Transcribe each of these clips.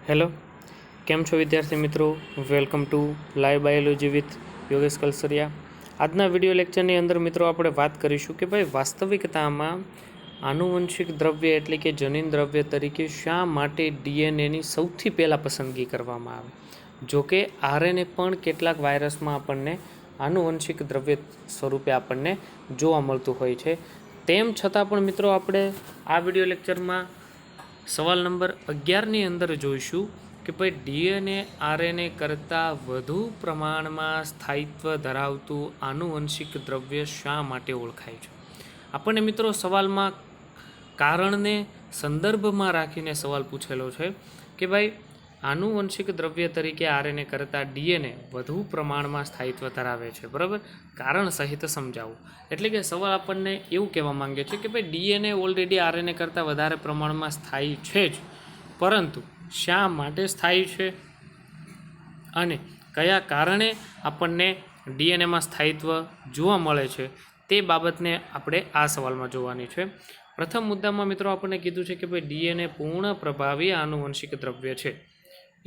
Hello, કેમ છો વિદ્યાર્થી મિત્રો? Welcome to live biology with Yogesh Kalsariya. આજના વિડીયો લેક્ચરની અંદર મિત્રો આપણે વાત કરીશું કે ભાઈ વાસ્તવિકતામાં આનુવંશિક દ્રવ્ય એટલે કે જનીન દ્રવ્ય તરીકે શા માટે ડીએનએની સૌથી પહેલાં પસંદગી કરવામાં આવે. જોકે આરએનએ પણ કેટલાક વાયરસમાં આપણને આનુવંશિક દ્રવ્ય સ્વરૂપે આપણને જોવા મળતું હોય છે. તેમ છતાં પણ મિત્રો આપણે આ વિડીયો લેક્ચરમાં સવાલ નંબર 11ની અંદર જોઈશું કે ભાઈ ડીએનએ આરએનએ કરતાં વધુ પ્રમાણમાં સ્થાયિત્વ ધરાવતું આનુવંશિક દ્રવ્ય શા માટે ઓળખાય છે. આપણને મિત્રો સવાલમાં કારણને સંદર્ભમાં રાખીને સવાલ પૂછેલો છે કે ભાઈ આનુવંશિક દ્રવ્ય તરીકે આરએનએ કરતાં ડીએનએ વધુ પ્રમાણમાં સ્થાયિત્વ ધરાવે છે, બરાબર. કારણ સહિત સમજાવું એટલે કે સવાલ આપણને એવું કહેવા માંગે છે કે ભાઈ ડીએનએ ઓલરેડી આરએનએ કરતાં વધારે પ્રમાણમાં સ્થાયી છે જ, પરંતુ શા માટે સ્થાયી છે અને કયા કારણે આપણને ડીએનએમાં સ્થાયિત્વ જોવા મળે છે તે બાબતને આપણે આ સવાલમાં જોવાની છે. પ્રથમ મુદ્દામાં મિત્રો આપણને કીધું છે કે ભાઈ ડીએનએ પૂર્ણ પ્રભાવી આનુવંશિક દ્રવ્ય છે.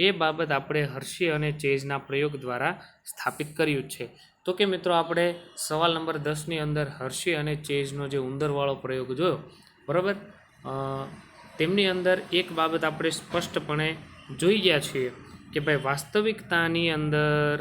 એ બાબત આપણે હર્શી અને ચેઝના પ્રયોગ દ્વારા સ્થાપિત કર્યું છે. તો કે મિત્રો આપણે સવાલ નંબર 10ની અંદર હર્શી અને ચેઝનો જે ઉંદરવાળો પ્રયોગ જોયો, બરાબર, તેમની અંદર એક બાબત આપણે સ્પષ્ટપણે જોઈ ગયા છીએ કે ભાઈ વાસ્તવિકતાની અંદર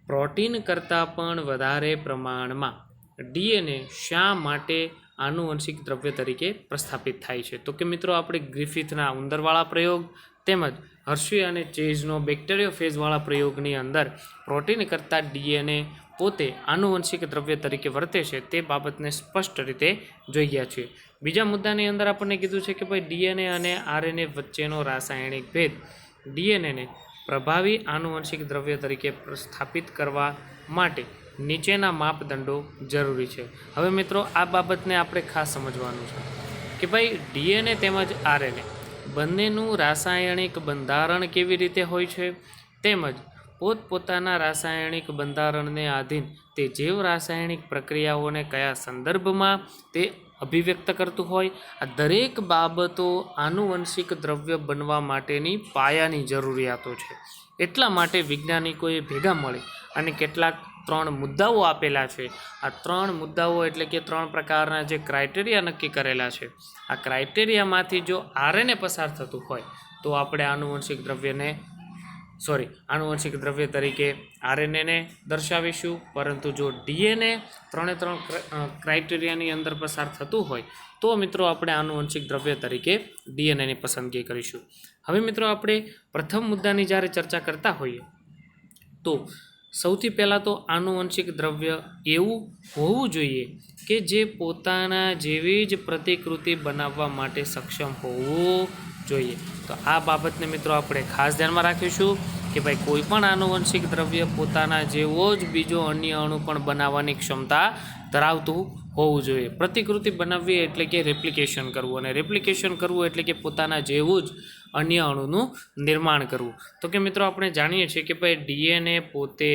પ્રોટીન કરતાં પણ વધારે પ્રમાણમાં ડીએનએ શા માટે આનુવંશિક દ્રવ્ય તરીકે પ્રસ્થાપિત થાય છે. તો કે મિત્રો આપણે ગ્રિફિથના ઉંદરવાળા પ્રયોગ તેમજ હર્શી અને ચેઝનો બેક્ટેરિયોફેજવાળા પ્રયોગની અંદર પ્રોટીન કરતાં ડીએનએ પોતે આનુવંશિક દ્રવ્ય તરીકે વર્તે છે તે બાબતને સ્પષ્ટ રીતે જોઈ ગયા છીએ. બીજા મુદ્દાની અંદર આપણને કીધું છે કે ભાઈ ડીએનએ અને આરએનએ વચ્ચેનો રાસાયણિક ભેદ ડીએનએને પ્રભાવી આનુવંશિક દ્રવ્ય તરીકે પ્રસ્થાપિત કરવા માટે નીચેના માપદંડો જરૂરી છે. હવે મિત્રો આ બાબતને આપણે ખાસ સમજવાનું છે કે ભાઈ ડીએનએ તેમજ આરએનએ બંનેનું રાસાયણિક બંધારણ કેવી રીતે હોય છે, તેમજ પોતપોતાના રાસાયણિક બંધારણને આધીન તે જૈવ રાસાયણિક પ્રક્રિયાઓને કયા સંદર્ભમાં તે અભિવ્યક્ત કરતું હોય, આ દરેક બાબતો આનુવંશિક દ્રવ્ય બનવા માટેની પાયાની જરૂરિયાતો છે. એટલા માટે વૈજ્ઞાનિકોએ ભેગા મળી અને કેટલાક 3 મુદ્દાઓ આપેલા છે. આ 3 મુદ્દાઓ એટલે કે 3 પ્રકારના જે ક્રાઇટેરિયા નક્કી કરેલા છે. આ ક્રાઇટેરિયામાંથી જો આરએનએ પસાર થતું હોય તો આપણે આનુવંશિક દ્રવ્ય તરીકે આરએનએને દર્શાવીશું, પરંતુ જો ડીએનએ 3 ક્રાઇટેરિયાની અંદર પસાર થતું હોય તો મિત્રો આપણે આનુવંશિક દ્રવ્ય તરીકે ડીએનએની પસંદગી કરીશું. હવે મિત્રો આપણે પ્રથમ મુદ્દાની જ્યારે ચર્ચા કરતા હોઈએ તો સૌથી પહેલાં તો આનુવંશિક દ્રવ્ય એવું હોવું જોઈએ કે જે પોતાના જેવી જ પ્રતિકૃતિ બનાવવા માટે સક્ષમ હોવું જોઈએ. તો આ બાબતને મિત્રો આપણે ખાસ ધ્યાનમાં રાખીશું કે ભાઈ કોઈ પણ આનુવંશિક દ્રવ્ય પોતાના જેવો જ બીજો અન્ય અણુ પણ બનાવવાની ક્ષમતા ધરાવતું હોવું જોઈએ. પ્રતિકૃતિ બનાવવી એટલે કે રેપ્લિકેશન કરવું, અને રેપ્લિકેશન કરવું એટલે કે પોતાના જેવું જ અન્ય અણુનું નિર્માણ કરવું. તો કે મિત્રો આપણે જાણીએ છીએ કે ભાઈ ડીએનએ પોતે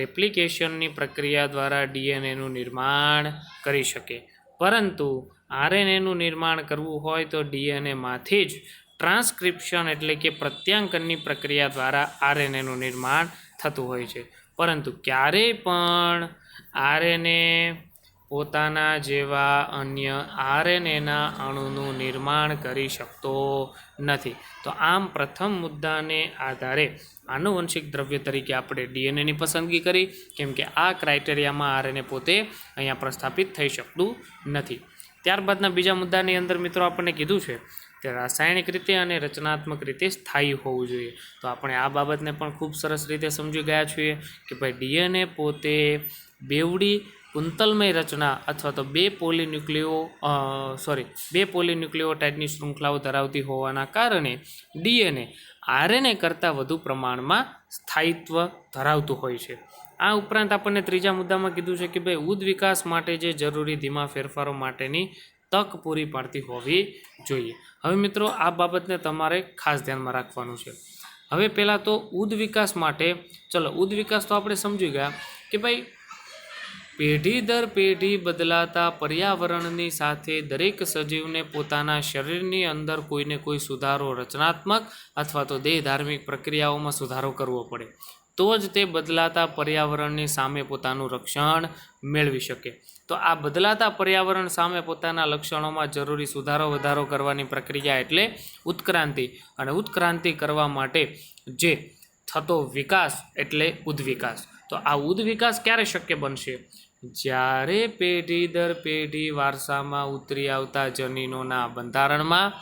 રેપ્લિકેશનની પ્રક્રિયા દ્વારા ડીએનએનું નિર્માણ કરી શકે, પરંતુ આરએનએનું નિર્માણ કરવું હોય તો ડીએનએમાંથી જ ટ્રાન્સક્રિપ્શન એટલે કે પ્રત્યાંકનની પ્રક્રિયા દ્વારા આરએનએનું નિર્માણ થતું હોય છે. પરંતુ ક્યારેય પણ આરએનએ પોતાના જેવા અન્ય આરએનએના અણુનું નિર્માણ કરી શકતો નથી. તો આમ પ્રથમ મુદ્દાને આધારે આનુવંશિક દ્રવ્ય તરીકે આપણે ડીએનએની પસંદગી કરી, કેમ કે આ ક્રાઇટેરિયામાં આરએનએ પોતે અહીંયા પ્રસ્થાપિત થઈ શકતું નથી. ત્યારબાદના બીજા મુદ્દાની અંદર મિત્રો આપણને કીધું છે કે રાસાયણિક રીતે અને રચનાત્મક રીતે સ્થાયી હોવું જોઈએ. તો આપણે આ બાબતને પણ ખૂબ સરસ રીતે સમજી ગયા છીએ કે ભાઈ ડીએનએ પોતે બેવડી કુંતલમય રચના અથવા તો બે પોલીન્યુક્લિયોટાઇડની શૃંખલાઓ ધરાવતી હોવાના કારણે ડીએનએ આરએનએ કરતાં વધુ પ્રમાણમાં સ્થાયિત્વ ધરાવતું હોય છે. આ ઉપરાંત આપણને ત્રીજા મુદ્દામાં કીધું છે કે ભાઈ ઉદ વિકાસ માટે જે જરૂરી ધીમા ફેરફારો માટેની તક પૂરી પાડતી હોવી જોઈએ. હવે મિત્રો આ બાબતને તમારે ખાસ ધ્યાનમાં રાખવાનું છે. હવે પહેલાં તો ઉદ વિકાસ માટે ઉદ વિકાસ તો આપણે સમજી ગયા કે ભાઈ પેઢી દર પેઢી બદલાતા પર્યાવરણની સાથે દરેક સજીવને પોતાના શરીરની અંદર કોઈને કોઈ સુધારો રચનાત્મક અથવા તો દેહ ધાર્મિક પ્રક્રિયાઓમાં સુધારો કરવો પડે, તો જ તે બદલાતા પર્યાવરણની સામે પોતાનું રક્ષણ મેળવી શકે. તો આ બદલાતા પર્યાવરણ સામે પોતાના લક્ષણોમાં જરૂરી સુધારો વધારો કરવાની પ્રક્રિયા એટલે ઉત્ક્રાંતિ, અને ઉત્ક્રાંતિ કરવા માટે જે થતો વિકાસ એટલે ઉદ્વિકાસ. તો આ ઉદ્વિકાસ ક્યારે શક્ય બનશે? જ્યારે પેઢી દર પેઢી વારસામાં ઉતરી આવતા જનીનોના બંધારણમાં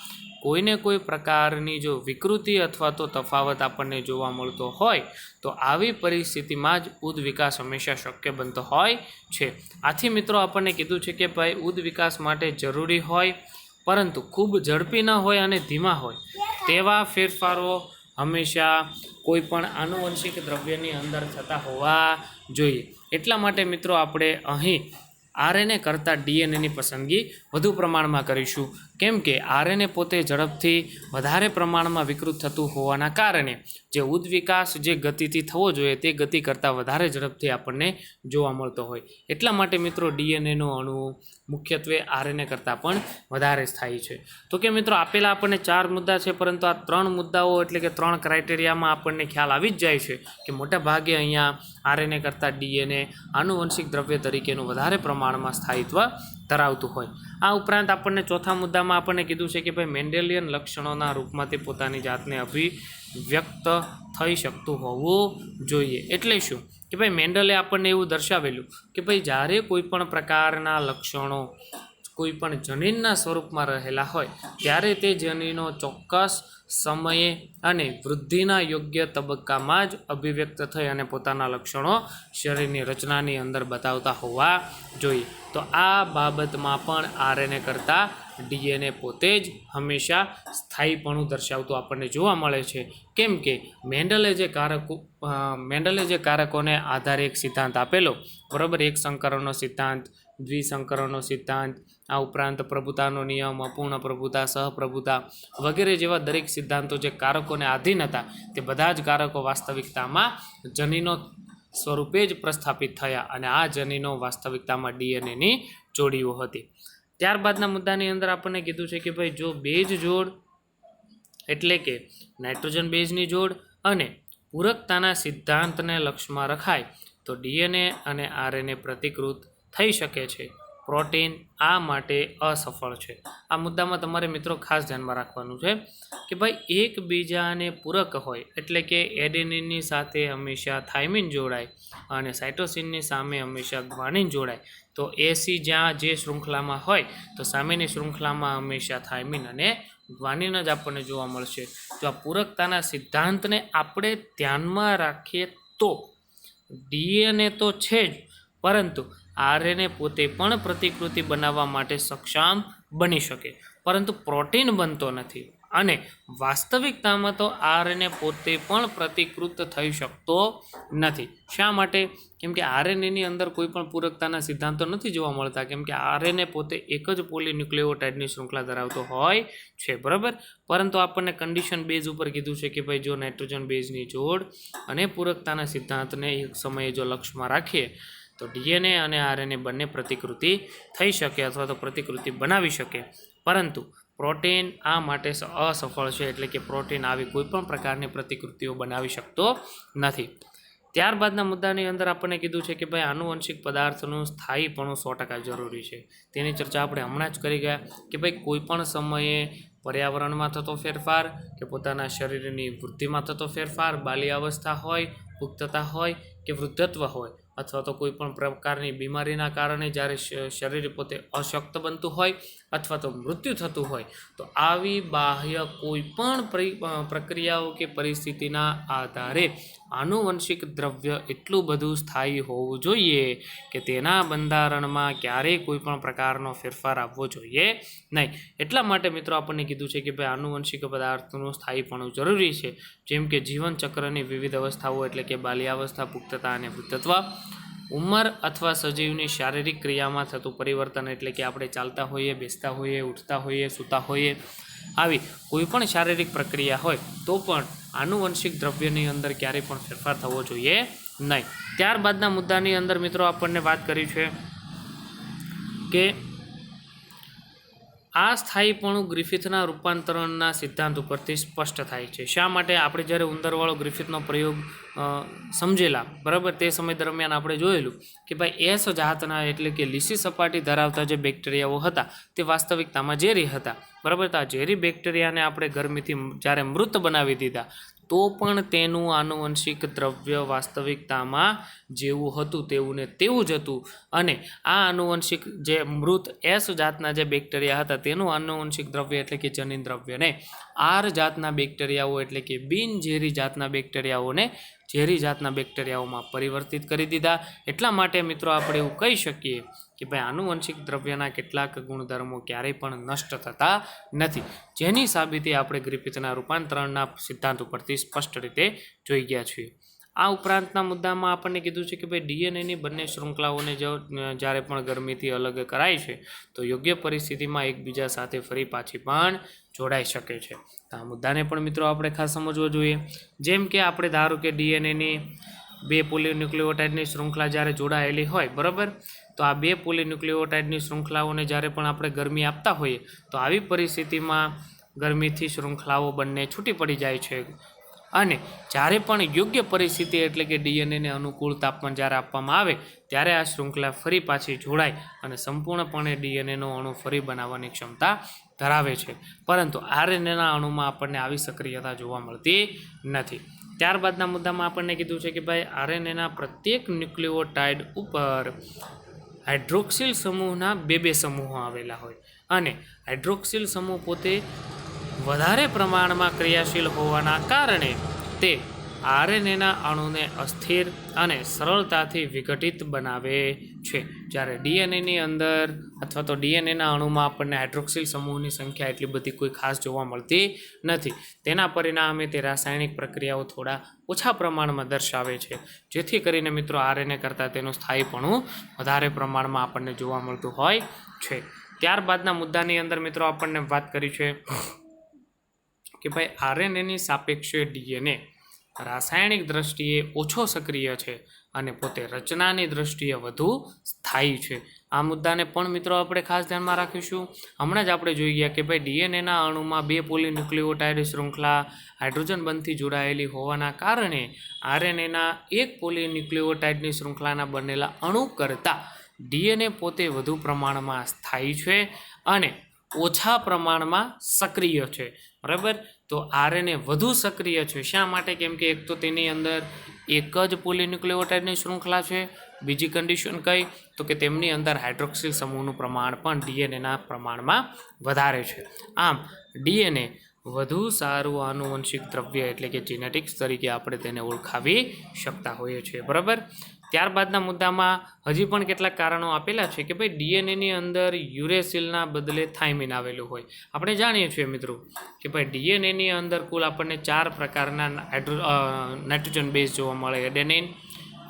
કોઈને કોઈ પ્રકારની જો વિકૃતિ અથવા તો તફાવત આપણને જોવા મળતો હોય, તો આવી પરિસ્થિતિમાં જ ઉદ્વિકાસ હંમેશા શક્ય બનતો હોય છે. આથી મિત્રો આપણને કીધું છે કે ભાઈ ઉદ્વિકાસ માટે જરૂરી હોય પરંતુ ખૂબ ઝડપી ન હોય અને ધીમા હોય તેવા ફેરફારો હંમેશા કોઈ પણ આનુવંશિક દ્રવ્યની અંદર થતા હોવા જોઈએ. એટલા માટે મિત્રો આપણે અહીં આરએનએ કરતાં ડીએનએની પસંદગી વધુ પ્રમાણમાં કરીશું, કેમ કે આરએનએ પોતે ઝડપથી વધારે પ્રમાણમાં વિકૃત થતું હોવાના કારણે જે ઉદ્વિકાસ જે ગતિથી થવો જોઈએ તે ગતિ કરતાં વધારે ઝડપથી આપણને જોવા મળતો હોય. એટલા માટે મિત્રો ડીએનએનો અણુ મુખ્યત્વે આરએનએ કરતાં પણ વધારે સ્થાયી છે. તો કે મિત્રો આપેલા આપણને 4 મુદ્દા છે, પરંતુ આ 3 મુદ્દાઓ એટલે કે 3 ક્રાઇટેરિયામાં આપણને ખ્યાલ આવી જ જાય છે કે મોટા ભાગે અહીંયા આરએનએ કરતાં ડીએનએ આનુવંશિક દ્રવ્ય તરીકેનું વધારે પ્રમાણમાં સ્થાયિત્વ ધરાવતું હોય. આ ઉપરાંત આપણને ચોથા મુદ્દામાં આપણને કીધું છે કે ભાઈ મેન્ડેલિયન લક્ષણોના રૂપમાં તે પોતાની જાતને અભિવ્યક્ત થઈ શકતું હોવું જોઈએ. એટલે શું કે ભાઈ મેન્ડલે આપણને એવું દર્શાવેલું કે ભાઈ જ્યારે કોઈ પણ પ્રકારના લક્ષણો કોઈ પણ જનીનના સ્વરૂપમાં રહેલા હોય ત્યારે તે જનીનો ચોક્કસ સમયે અને વૃદ્ધિના યોગ્ય તબક્કામાં જ અભિવ્યક્ત થઈ અને પોતાના લક્ષણો શરીરની રચનાની અંદર બતાવતા હોવા જોઈએ. તો આ બાબતમાં પણ આરએનએ કરતાં ડીએનએ પોતે જ હંમેશા સ્થાયીપણું દર્શાવતું આપણને જોવા મળે છે, કેમ કે મેન્ડલે જે કારકોને આધારે એક સિદ્ધાંત આપેલો, બરાબર, એક સંકરણનો સિદ્ધાંત, દ્વિસંકરણનો સિદ્ધાંત, આ ઉપરાંત પ્રભુતાનો નિયમ, અપૂર્ણ પ્રભુતા, સહપ્રભુતા વગેરે જેવા દરેક સિદ્ધાંતો જે કારકોને આધીન હતા તે બધા જ કારકો વાસ્તવિકતામાં જનીનો સ્વરૂપે જ પ્રસ્થાપિત થયા અને આ જનીનો વાસ્તવિકતામાં ડીએનએની જોડીઓ હતી. ત્યારબાદના મુદ્દાની અંદર આપણને કીધું છે કે ભાઈ જો બેઝ જોડ એટલે કે નાઇટ્રોજન બેઝની જોડ અને પૂરકતાના સિદ્ધાંતને લક્ષ્યમાં રખાય તો ડીએનએ અને આરએનએ પ્રતિકૃત થઈ શકે છે. પ્રોટીન આ માટે અસફળ છે. આ મુદ્દામાં તમારે મિત્રો ખાસ ધ્યાનમાં રાખવાનું છે કે ભાઈ એકબીજાને પૂરક હોય એટલે કે એડેનિનની સાથે હંમેશા થાઇમિન જોડાય અને સાઇટોસિનની સામે હંમેશા ગ્વાનિન જોડાય. તો એસી જ્યાં જે શૃંખલામાં હોય તો સામેની શૃંખલામાં હંમેશા થાઇમિન અને ગ્વાનિન જ આપણને જોવા મળશે. જો આ પૂરકતાના સિદ્ધાંતને આપણે ધ્યાનમાં રાખીએ તો ડીએનએ તો છે જ, પરંતુ આરએનએ પોતે પણ પ્રતિકૃતિ બનાવવા માટે સક્ષમ બની શકે, પરંતુ પ્રોટીન બનતો નથી. અને વાસ્તવિકતામાં તો આરએનએ પોતે પણ પ્રતિકૃત થઈ શકતો નથી. શા માટે? કેમ કે આરએનએની અંદર કોઈ પણ પૂરકતાના સિદ્ધાંતો નથી જોવા મળતા, કેમ કે આરએનએ પોતે એક જ પોલીન્યુક્લિયોટાઇડની શૃંખલા ધરાવતો હોય છે, બરાબર. પરંતુ આપણને કન્ડિશન બેઝ ઉપર કીધું છે કે ભાઈ જો નાઇટ્રોજન બેઝની જોડ અને પૂરકતાના સિદ્ધાંતને એક સમયે જો લક્ષ્યમાં રાખીએ તો ડીએનએ અને આરએનએ બંને પ્રતિકૃતિ થઈ શકે અથવા તો પ્રતિકૃતિ બનાવી શકે, પરંતુ પ્રોટીન આ માટે અસફળ છે. એટલે કે પ્રોટીન આવી કોઈ પણ પ્રકારની પ્રતિકૃતિઓ બનાવી શકતો નથી. ત્યારબાદના મુદ્દાની અંદર આપણને કીધું છે કે ભાઈ આનુવંશિક પદાર્થનું સ્થાયીપણું 100% જરૂરી છે. તેની ચર્ચા આપણે હમણાં જ કરી ગયા કે ભાઈ કોઈ પણ સમયે પર્યાવરણમાં થતો ફેરફાર કે પોતાના શરીરની વૃદ્ધિમાં થતો ફેરફાર, બાલ્યાવસ્થા હોય, પુખ્તતા હોય કે વૃદ્ધત્વ હોય, અથવા તો કોઈ પણ પ્રકારની બીમારીના કારણે જ્યારે શરીર પોતે અશક્ત બનતું હોય અથવા તો મૃત્યુ થતું હોય, તો આવી બાહ્ય કોઈ પણ પ્રક્રિયાઓ કે પરિસ્થિતિના આધારે આનુવંશિક દ્રવ્ય એટલું બધું સ્થાયી હોવું જોઈએ કે તેના બંધારણમાં ક્યારેય કોઈ પણ પ્રકારનો ફેરફાર આવવો જોઈએ નહીં. એટલા માટે મિત્રો આપણને કીધું છે કે ભાઈ આનુવંશિક પદાર્થનું સ્થાયીપણું જરૂરી છે. જેમ કે જીવન ચક્રની વિવિધ અવસ્થાઓ એટલે કે બાલ્યાવસ્થા, પુખ્તતા અને વૃદ્ધત્વ, ઉંમર અથવા સજીવની શારીરિક ક્રિયામાં થતું પરિવર્તન એટલે કે આપણે ચાલતા હોઈએ, બેસતા હોઈએ, ઉઠતા હોઈએ, સૂતા હોઈએ, આવી કોઈ પણ શારીરિક પ્રક્રિયા હોય તો પણ આનુવંશિક દ્રવ્યની અંદર ક્યારેય પણ ફેરફાર થવો જોઈએ નહીં. ત્યારબાદના મુદ્દાની અંદર મિત્રો આપણને વાત કરી છે કે આ સ્થાયીપણું ગ્રિફિથના રૂપાંતરણના સિદ્ધાંત ઉપરથી સ્પષ્ટ થાય છે. શા માટે? આપણે જ્યારે ઉંદરવાળો ગ્રિફિથનો પ્રયોગ સમજેલા, બરાબર, તે સમય દરમિયાન આપણે જોયેલું કે ભાઈ એસ જાતના એટલે કે લીસી સપાટી ધરાવતા જે બેક્ટેરિયાઓ હતા તે વાસ્તવિકતામાં ઝેરી હતા, બરાબર. તો આ ઝેરી બેક્ટેરિયાને આપણે ગરમીથી જ્યારે મૃત બનાવી દીધા તો પણ તેનું આનુવંશિક દ્રવ્ય વાસ્તવિકતામાં જેવું હતું તેવું ને તેવું જ હતું, અને આ આનુવંશિક જે મૃત એસ જાતના જે બેક્ટેરિયા હતા તેનું આનુવંશિક દ્રવ્ય એટલે કે જનીન દ્રવ્યને આર જાતના બેક્ટેરિયાઓ એટલે કે બિનઝેરી જાતના બેક્ટેરિયાઓને ઝેરી જાતના બેક્ટેરિયાઓમાં પરિવર્તિત કરી દીધા. એટલા માટે મિત્રો આપણે એવું કહી શકીએ કે ભાઈ આનુવંશિક દ્રવ્યના કેટલાક ગુણધર્મો ક્યારેય પણ નષ્ટ થતા નથી, જેની સાબિતી આપણે ગ્રિફિથના રૂપાંતરણના સિદ્ધાંત ઉપરથી સ્પષ્ટ રીતે જોઈ ગયા છીએ. આ ઉપરાંતના મુદ્દામાં આપણને કીધું છે કે ભાઈ ડીએનએની બંને શૃંખલાઓને જ્યારે પણ ગરમીથી અલગ કરાય છે તો યોગ્ય પરિસ્થિતિમાં એકબીજા સાથે ફરી પાછી પણ જોડાઈ શકે છે. તો આ મુદ્દાને પણ મિત્રો આપણે ખાસ સમજવો જોઈએ. જેમ કે આપણે ધારો કે ડીએનએની 2 પોલીન્યુક્લિયોટાઇડની શૃંખલા જ્યારે જોડાયેલી હોય, બરાબર, તો આ 2 પોલીન્યુક્લિયોટાઇડની શૃંખલાઓને જ્યારે પણ આપણે ગરમી આપતા હોઈએ તો આવી પરિસ્થિતિમાં ગરમીથી શૃંખલાઓ બંને છૂટી પડી જાય છે, અને જ્યારે પણ યોગ્ય પરિસ્થિતિ એટલે કે ડીએનએને અનુકૂળ તાપમાન જ્યારે આપવામાં આવે ત્યારે આ શૃંખલા ફરી પાછી જોડાય અને સંપૂર્ણપણે ડીએનએનો અણુ ફરી બનાવવાની ક્ષમતા ધરાવે છે. પરંતુ આરએનએના અણુમાં આપણને આવી સક્રિયતા જોવા મળતી નથી. ત્યારબાદના મુદ્દામાં આપણને કીધું છે કે ભાઈ આરએનએના પ્રત્યેક ન્યુક્લિયોટાઇડ ઉપર હાઇડ્રોક્સિલ સમૂહના 2 સમૂહો આવેલા હોય, અને હાઇડ્રોક્સિલ સમૂહ પોતે વધારે પ્રમાણમાં ક્રિયાશીલ હોવાના કારણે તે આરએનએના અણુને અસ્થિર અને સરળતાથી વિઘટિત બનાવે છે. જ્યારે ડીએનએની અંદર અથવા તો ડીએનએના અણુમાં આપણને હાઇડ્રોક્સિલ સમૂહની સંખ્યા એટલી બધી કોઈ ખાસ જોવા મળતી નથી. તેના પરિણામે તે રાસાયણિક પ્રક્રિયાઓ થોડા ઓછા પ્રમાણમાં દર્શાવે છે, જેથી કરીને મિત્રો આરએનએ કરતાં તેનું સ્થાયીપણું વધારે પ્રમાણમાં આપણને જોવા મળતું હોય છે. ત્યારબાદના મુદ્દાની અંદર મિત્રો આપણને વાત કરી છે કે ભાઈ આરએનએની સાપેક્ષે ડીએનએ રાસાયણિક દ્રષ્ટિએ ઓછો સક્રિય છે અને પોતે રચનાની દ્રષ્ટિએ વધુ સ્થાયી છે. આ મુદ્દાને પણ મિત્રો આપણે ખાસ ધ્યાનમાં રાખીશું. હમણાં જ આપણે જોઈ ગયા કે ભાઈ ડીએનએના અણુમાં 2 પોલીન્યુક્લિયોટાઇડ શૃંખલા હાઇડ્રોજન બંધથી જોડાયેલી હોવાના કારણે આરએનએના 1 પોલીન્યુક્લિયોટાઇડની શૃંખલાના બનેલા અણુ કરતાં ડીએનએ પોતે વધુ પ્રમાણમાં સ્થાયી છે અને ઓછા પ્રમાણમાં સક્રિય છે, બરાબર. તો આરએનએ વધુ સક્રિય છે. શા માટે? કેમ કે એક તો તેની અંદર એક જ પોલીન્યુક્લિયોટાઇડની શૃંખલા છે, બીજી કન્ડિશન કઈ તો કે તેમની અંદર હાઇડ્રોક્સિલ સમૂહનું પ્રમાણ પણ ડીએનએના પ્રમાણમાં વધારે છે. આમ ડીએનએ વધુ સારું આનુવંશિક દ્રવ્ય એટલે કે જીનેટિક્સ તરીકે આપણે તેને ઓળખાવી શકતા હોઈએ છીએ, બરાબર. ત્યારબાદના મુદ્દામાં હજી પણ કેટલાક કારણો આપેલા છે કે ભાઈ ડીએનએની અંદર યુરેસિલના બદલે થાઇમિન આવેલું હોય. આપણે જાણીએ છીએ મિત્રો કે ભાઈ ડીએનએની અંદર કુલ આપણને 4 પ્રકારના નાઇટ્રોજન બેઝ જોવા મળે: એડેનિન,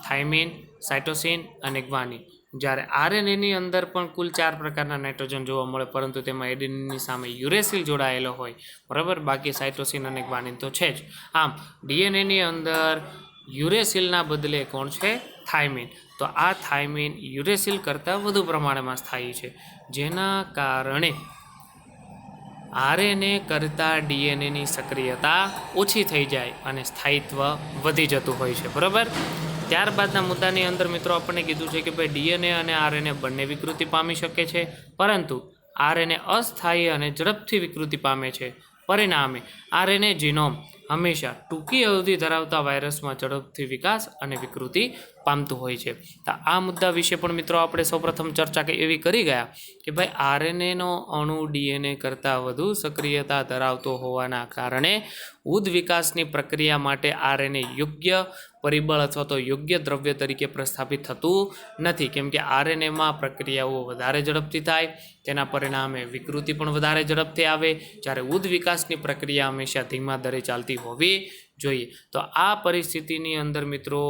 થાઇમિન, સાઇટોસિન અને ગ્વાનિન. જ્યારે આરએનએની અંદર પણ કુલ 4 પ્રકારના નાઇટ્રોજન જોવા મળે, પરંતુ તેમાં એડેનિનની સામે યુરેસિલ જોડાયેલો હોય, બરાબર. બાકી સાઇટોસિન અને ગ્વાનિન તો છે જ. આમ ડીએનએની અંદર યુરેસિલના બદલે કોણ છે? થાઇમિન. તો આ થાઇમિન યુરેસિલ કરતાં વધુ પ્રમાણમાં સ્થાયી છે, જેના કારણે આરએનએ કરતાં ડીએનએની સક્રિયતા ઓછી થઈ જાય અને સ્થાયિત્વ વધી જતું હોય છે, બરાબર. ત્યારબાદના મુદ્દાની અંદર મિત્રો આપણને કીધું છે કે ભાઈ ડીએનએ અને આરએનએ બંને વિકૃતિ પામી શકે છે, પરંતુ આરએનએ અસ્થાયી અને ઝડપથી વિકૃતિ પામે છે. પરિણામે આરએનએ જીનોમ હંમેશા ટૂંકી અવધિ ધરાવતા વાયરસમાં ઝડપથી વિકાસ અને વિકૃતિ પામતું હોય છે. તો આ મુદ્દા વિશે પણ મિત્રો આપણે સૌપ્રથમ ચર્ચા એવી કરી ગયા કે ભાઈ આરએનએનો અણુ ડીએનએ કરતાં વધુ સક્રિયતા ધરાવતો હોવાના કારણે ઉદ વિકાસની પ્રક્રિયા માટે આરએનએ યોગ્ય પરિબળ અથવા તો યોગ્ય દ્રવ્ય તરીકે પ્રસ્થાપિત થતું નથી, કેમ કે આરએનએમાં પ્રક્રિયાઓ વધારે ઝડપથી થાય, તેના પરિણામે વિકૃતિ પણ વધારે ઝડપથી આવે, જ્યારે ઉદ વિકાસની પ્રક્રિયા હંમેશા ધીમા દરે ચાલતી હોવી જોઈએ. તો આ પરિસ્થિતિની અંદર મિત્રો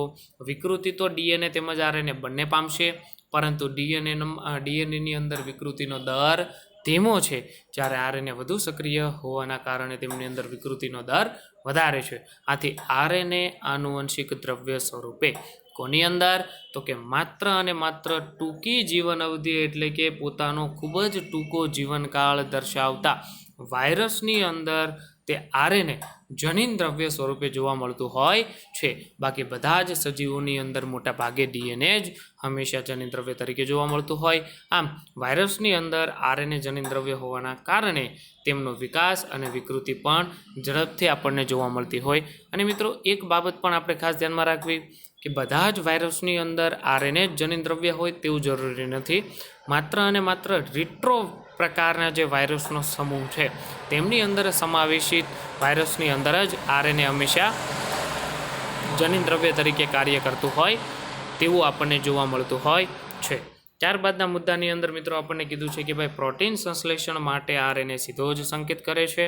વિકૃતિ તો ડીએનએ તેમજ આરએનએ બંને પામશે, પરંતુ ડીએનએની અંદર વિકૃતિનો દર ધીમો છે, જ્યારે આરએનએ વધુ સક્રિય હોવાના કારણે તેમની અંદર વિકૃતિનો દર વધારે છે. આથી આરએનએ આનુવંશિક દ્રવ્ય સ્વરૂપે કોની અંદર? તો કે માત્ર અને માત્ર ટૂંકી જીવન અવધિ એટલે કે પોતાનો ખૂબ જ ટૂંકો જીવનકાળ દર્શાવતા વાયરસની અંદર તે આરએનએ જનીન દ્રવ્ય સ્વરૂપે જોવા મળતું હોય છે. બાકી બધા જ સજીવોની અંદર મોટા ભાગે ડીએનએ જ હંમેશા જનીન દ્રવ્ય તરીકે જોવા મળતું હોય. આમ વાયરસની અંદર આરએનએ જનીન દ્રવ્ય હોવાના કારણે તેમનો વિકાસ અને વિકૃતિ પણ ઝડપથી આપણને જોવા મળતી હોય. અને મિત્રો એક બાબત પણ આપણે ખાસ ધ્યાનમાં રાખવી કે બધા જ વાયરસની અંદર આરએનએ જ જનીન દ્રવ્ય હોય તેવું જરૂરી નથી. માત્ર અને માત્ર રિટ્રો પ્રકારના જે વાયરસનો સમૂહ છે તેમની અંદર સમાવેશિત વાયરસની અંદર જ આરએનએ હંમેશા જનીન દ્રવ્ય તરીકે કાર્ય કરતું હોય તેવું આપણને જોવા મળતું હોય છે. ત્યારબાદના મુદ્દાની અંદર મિત્રો આપણને કીધું છે કે ભાઈ પ્રોટીન સંશ્લેષણ માટે આરએનએ સીધો જ સંકેત કરે છે,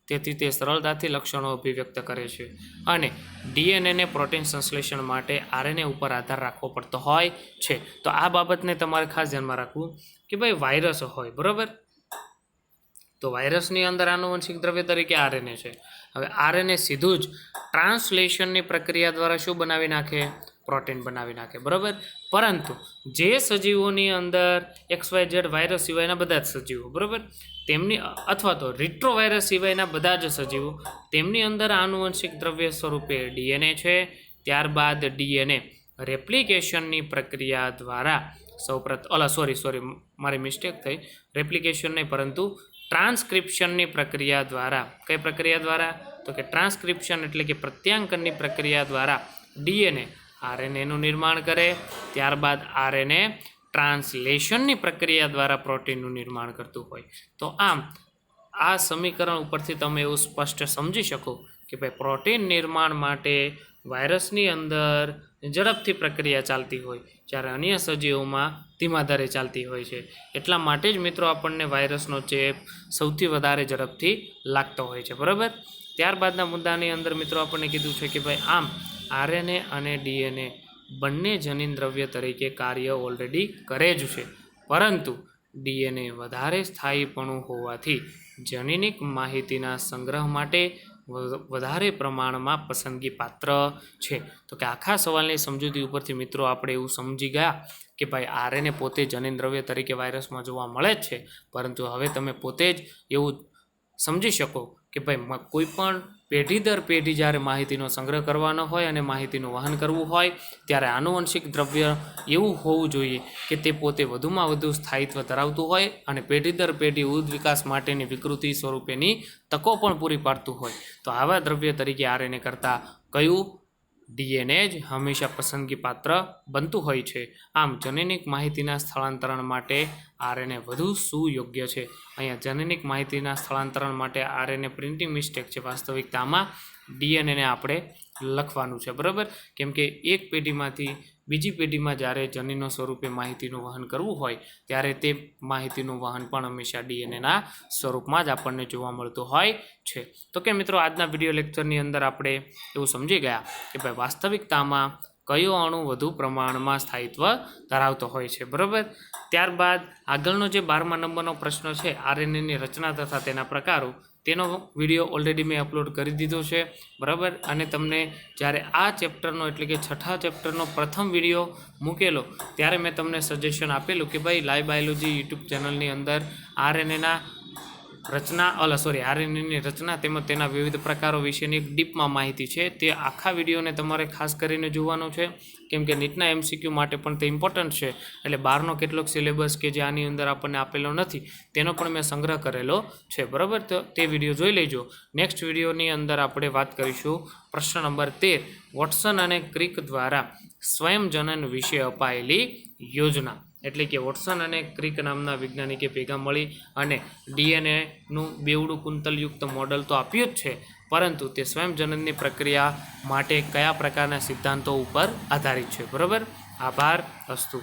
તેથી તે સરળતાથી લક્ષણો અભિવ્યક્ત કરે છે. અને ડીએનએને પ્રોટીન સંશ્લેષણ માટે આરએનએ ઉપર આધાર રાખવો પડતો હોય છે. તો આ બાબતને તમારે ખાસ ધ્યાનમાં રાખવું કે ભાઈ વાયરસ હોય, બરાબર, તો વાયરસની અંદર આનુવંશિક દ્રવ્ય તરીકે આરએનએ છે. હવે આરએનએ સીધું જ ટ્રાન્સલેશનની પ્રક્રિયા દ્વારા શું બનાવી નાખે? પ્રોટીન બનાવી નાખે, બરાબર. પરંતુ જે સજીવોની અંદર XYZ વાયરસ સિવાયના બધા જ સજીવો, બરાબર, તેમની અથવા તો રિટ્રો વાયરસ સિવાયના બધા જ સજીવો તેમની અંદર આનુવંશિક દ્રવ્ય સ્વરૂપે ડીએનએ છે. ત્યારબાદ ડીએનએ રેપ્લિકેશનની પ્રક્રિયા દ્વારા મારી મિસ્ટેક થઈ, રેપ્લિકેશન નહીં પરંતુ ટ્રાન્સક્રિપ્શનની પ્રક્રિયા દ્વારા. કઈ પ્રક્રિયા દ્વારા? તો કે ટ્રાન્સક્રિપ્શન એટલે કે પ્રત્યાંકનની પ્રક્રિયા દ્વારા ડીએનએ આરએનએનું નિર્માણ કરે. ત્યારબાદ આરએનએ ટ્રાન્સલેશનની પ્રક્રિયા દ્વારા પ્રોટીનનું નિર્માણ કરતું હોય. તો આમ આ સમીકરણ ઉપરથી તમે એવું સ્પષ્ટ સમજી શકો કે ભાઈ પ્રોટીન નિર્માણ માટે વાયરસની અંદર ઝડપથી પ્રક્રિયા ચાલતી હોય જ્યારે અન્ય સજીવોમાં ધીમા ધારે ચાલતી હોય છે. એટલા માટે જ મિત્રો આપણને વાયરસનો ચેપ સૌથી વધારે ઝડપથી લાગતો હોય છે, બરાબર. ત્યારબાદના મુદ્દાની અંદર મિત્રો આપણને કીધું છે કે ભાઈ આમ આરએનએ અને ડીએનએ બંને જનીન દ્રવ્ય તરીકે કાર્ય ઓલરેડી કરે જ છે, પરંતુ ડીએનએ વધારે સ્થાયીપણું હોવાથી જનીનિક માહિતીના સંગ્રહ માટે વધારે પ્રમાણમાં પસંદગી પાત્ર છે. તો કે આખા સવાલની સમજૂતી ઉપરથી મિત્રો આપણે એવું સમજી ગયા કે ભાઈ આરએનએ પોતે જનીન દ્રવ્ય તરીકે વાયરસમાં જોવા મળે જ છે, પરંતુ હવે તમે પોતે જ એવું સમજી શકો કે ભાઈ કોઈ પણ પેઢી દર પેઢી જ્યારે માહિતીનો સંગ્રહ કરવાનો હોય અને માહિતીનું વહન કરવું હોય ત્યારે આનુવંશિક દ્રવ્ય એવું હોવું જોઈએ કે તે પોતે વધુમાં વધુ સ્થાયિત્વ ધરાવતું હોય અને પેઢી દર પેઢી ઉદ વિકાસ માટેની વિકૃતિ સ્વરૂપેની તકો પણ પૂરી પાડતું હોય. તો આવા દ્રવ્ય તરીકે આરએનએ કરતાં કયું? ડીએનએ જ હંમેશા પસંદગી પાત્ર બનતું હોય છે. આમ જનીનિક માહિતીના સ્થળાંતરણ માટે આરએનએ વધુ સુયોગ્ય છે. અહીંયા જનીનિક માહિતીના સ્થળાંતરણ માટે આરએનએ પ્રિન્ટિંગ મિસ્ટેક છે. વાસ્તવિકતામાં ડીએનએને આપણે લખવાનું છે, બરાબર, કેમ કે એક પેઢીમાંથી બીજી પેઢીમાં જ્યારે જનીનો સ્વરૂપે માહિતીનું વહન કરવું હોય ત્યારે તે માહિતીનું વહન પણ હંમેશા ડીએનએના સ્વરૂપમાં જ આપણને જોવા મળતું હોય છે. તો કે મિત્રો આજના વિડીયો લેક્ચરની અંદર આપણે એવું સમજી ગયા કે ભાઈ વાસ્તવિકતામાં કયો અણુ વધુ પ્રમાણમાં સ્થાયિત્વ ધરાવતો હોય છે, બરાબર. ત્યારબાદ આગળનો જે 12મા નંબરનો પ્રશ્ન છે આરએનએની રચના તથા તેના પ્રકારો, તેનો વિડીયો ઓલરેડી મેં અપલોડ કરી દીધો છે, બરાબર. અને તમને જ્યારે આ ચેપ્ટરનો એટલે કે 6થા ચેપ્ટરનો પ્રથમ વિડીયો મૂકેલો ત્યારે મેં તમને સજેશન આપેલું કે ભાઈ લાઈવ બાયોલોજી યુટ્યુબ ચેનલની અંદર આરએનએની રચના તેમજ તેના વિવિધ પ્રકારો વિશેની એક ડીપમાં માહિતી છે. તે આખા વિડીયોને તમારે ખાસ કરીને જોવાનો છે, કેમ કે નીટના એમસીક્યુ માટે પણ તે ઇમ્પોર્ટન્ટ છે. એટલે બહારનો કેટલોક સિલેબસ કે જે આની અંદર આપણને આપેલો નથી તેનો પણ મેં સંગ્રહ કરેલો છે, બરાબર. તો તે વિડીયો જોઈ લેજો. નેક્સ્ટ વિડીયોની અંદર આપણે વાત કરીશું પ્રશ્ન નંબર 13, વોટસન અને ક્રિક દ્વારા સ્વયંજનન વિશે અપાયેલી યોજના. એટલે કે વોટસન અને ક્રિક નામના વૈજ્ઞાનિકે ભેગા મળી અને ડીએનએનું બેવડું કુંતલયુક્ત મોડલ તો આપ્યું જ છે, પરંતુ તે સ્વયંજનનની પ્રક્રિયા માટે કયા પ્રકારના સિદ્ધાંતો ઉપર આધારિત છે, બરાબર. આભાર. અસ્તુ.